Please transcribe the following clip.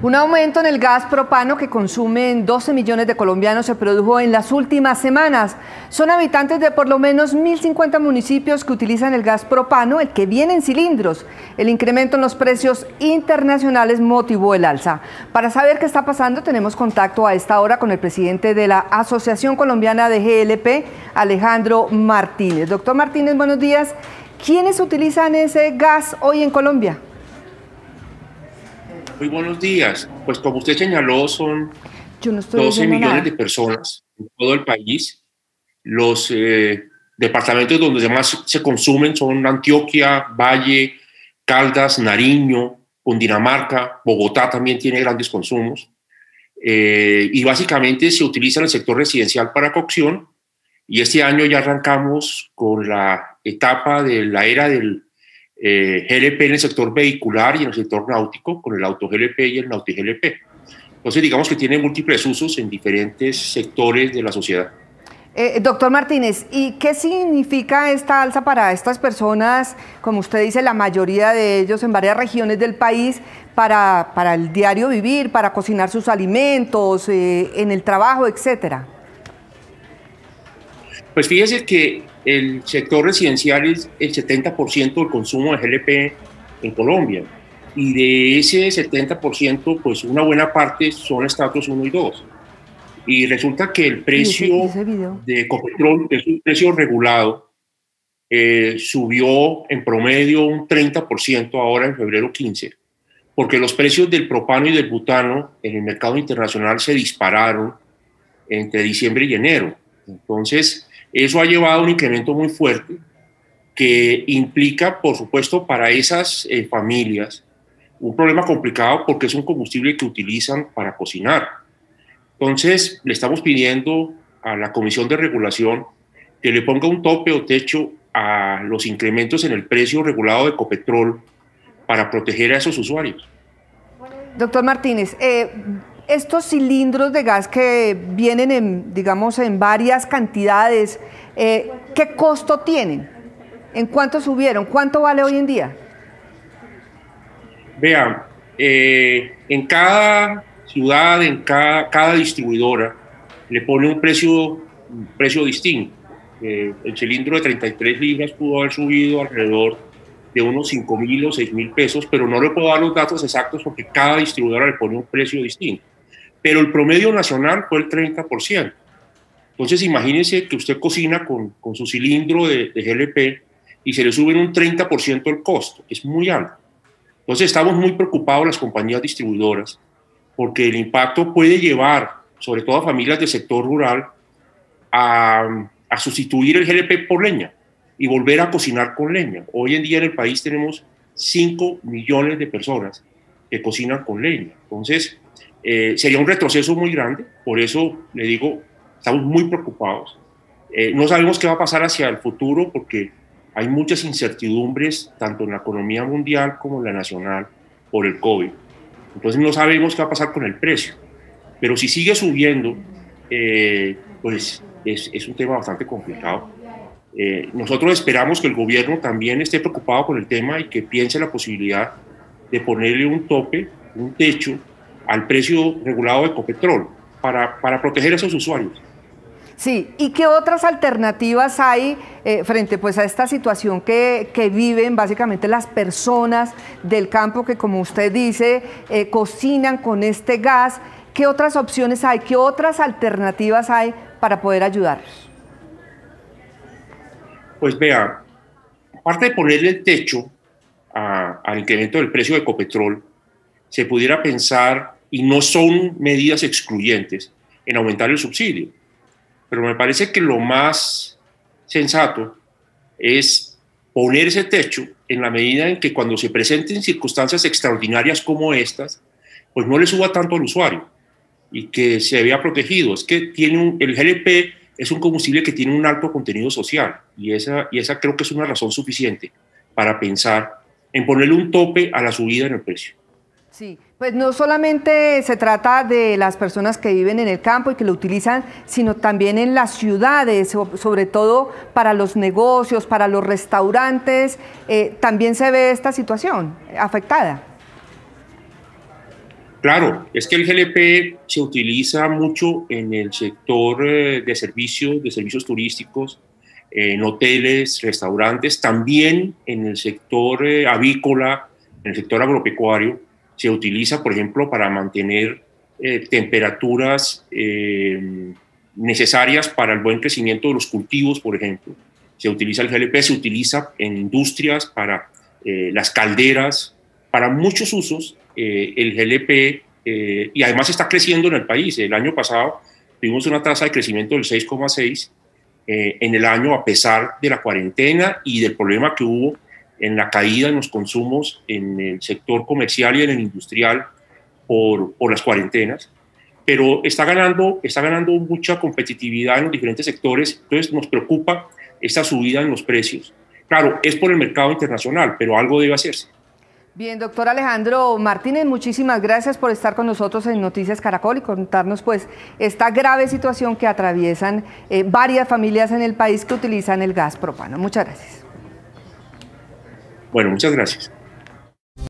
Un aumento en el gas propano que consumen 12 millones de colombianos se produjo en las últimas semanas. Son habitantes de por lo menos 1.050 municipios que utilizan el gas propano, el que viene en cilindros. El incremento en los precios internacionales motivó el alza. Para saber qué está pasando, tenemos contacto a esta hora con el presidente de la Asociación Colombiana de GLP, Alejandro Martínez. Doctor Martínez, buenos días. ¿Quiénes utilizan ese gas hoy en Colombia? Muy buenos días. Pues como usted señaló, son 12 millones de personas en todo el país. Los departamentos donde más se consumen son Antioquia, Valle, Caldas, Nariño, Cundinamarca, Bogotá también tiene grandes consumos. Y básicamente se utiliza en el sector residencial para cocción. Y este año ya arrancamos con la etapa de la era del GLP en el sector vehicular y en el sector náutico, con el auto GLP y el nauti GLP. Entonces, digamos que tiene múltiples usos en diferentes sectores de la sociedad. Doctor Martínez, ¿y qué significa esta alza para estas personas, como usted dice, la mayoría de ellos en varias regiones del país, para el diario vivir, para cocinar sus alimentos, en el trabajo, etcétera? Pues fíjese que el sector residencial es el 70% del consumo de GLP en Colombia. Y de ese 70%, pues una buena parte son estratos 1 y 2. Y resulta que el precio de Ecopetrol, que es un precio regulado, subió en promedio un 30% ahora en febrero 15, porque los precios del propano y del butano en el mercado internacional se dispararon entre diciembre y enero. Entonces, eso ha llevado a un incremento muy fuerte que implica, por supuesto, para esas familias un problema complicado porque es un combustible que utilizan para cocinar. Entonces, le estamos pidiendo a la Comisión de Regulación que le ponga un tope o techo a los incrementos en el precio regulado de Ecopetrol para proteger a esos usuarios. Doctor Martínez, estos cilindros de gas que vienen en varias cantidades, ¿qué costo tienen? ¿En cuánto subieron? ¿Cuánto vale hoy en día? Vean, en cada ciudad, en cada distribuidora, le pone un precio distinto. El cilindro de 33 libras pudo haber subido alrededor de unos 5.000 o 6.000 pesos, pero no le puedo dar los datos exactos porque cada distribuidora le pone un precio distinto. Pero el promedio nacional fue el 30%. Entonces, imagínense que usted cocina con su cilindro de GLP y se le sube un 30% el costo. Es muy alto. Entonces, estamos muy preocupados las compañías distribuidoras porque el impacto puede llevar, sobre todo a familias del sector rural, a sustituir el GLP por leña y volver a cocinar con leña. Hoy en día en el país tenemos 5 millones de personas que cocinan con leña. Entonces, sería un retroceso muy grande. Por eso le digo, estamos muy preocupados. No sabemos qué va a pasar hacia el futuro porque hay muchas incertidumbres tanto en la economía mundial como en la nacional por el COVID. Entonces no sabemos qué va a pasar con el precio. Pero si sigue subiendo, pues es un tema bastante complicado. Nosotros esperamos que el gobierno también esté preocupado con el tema y que piense la posibilidad de ponerle un tope, un techo al precio regulado de Ecopetrol para proteger a esos usuarios. Sí, ¿y qué otras alternativas hay frente pues, a esta situación que viven básicamente las personas del campo que, como usted dice, cocinan con este gas? ¿Qué otras opciones hay? ¿Qué otras alternativas hay para poder ayudarlos? Pues vea, aparte de ponerle el techo al incremento del precio de Ecopetrol, se pudiera pensar, y no son medidas excluyentes, en aumentar el subsidio. Pero me parece que lo más sensato es poner ese techo en la medida en que cuando se presenten circunstancias extraordinarias como estas, pues no le suba tanto al usuario y que se vea protegido. Es que el GLP es un combustible que tiene un alto contenido social y esa creo que es una razón suficiente para pensar en ponerle un tope a la subida en el precio. Sí, pues no solamente se trata de las personas que viven en el campo y que lo utilizan, sino también en las ciudades, sobre todo para los negocios, para los restaurantes, también se ve esta situación afectada. Claro, es que el GLP se utiliza mucho en el sector de servicios turísticos, en hoteles, restaurantes, también en el sector avícola, en el sector agropecuario. Se utiliza, por ejemplo, para mantener temperaturas necesarias para el buen crecimiento de los cultivos, por ejemplo. Se utiliza el GLP, se utiliza en industrias para las calderas, para muchos usos. El GLP, y además está creciendo en el país. El año pasado tuvimos una tasa de crecimiento del 6,6 en el año, a pesar de la cuarentena y del problema que hubo en la caída en los consumos en el sector comercial y en el industrial por las cuarentenas. Pero está ganando mucha competitividad en los diferentes sectores, entonces nos preocupa esta subida en los precios. Claro, es por el mercado internacional, pero algo debe hacerse. Bien, doctor Alejandro Martínez, muchísimas gracias por estar con nosotros en Noticias Caracol y contarnos pues esta grave situación que atraviesan varias familias en el país que utilizan el gas propano. Muchas gracias. Bueno, muchas gracias.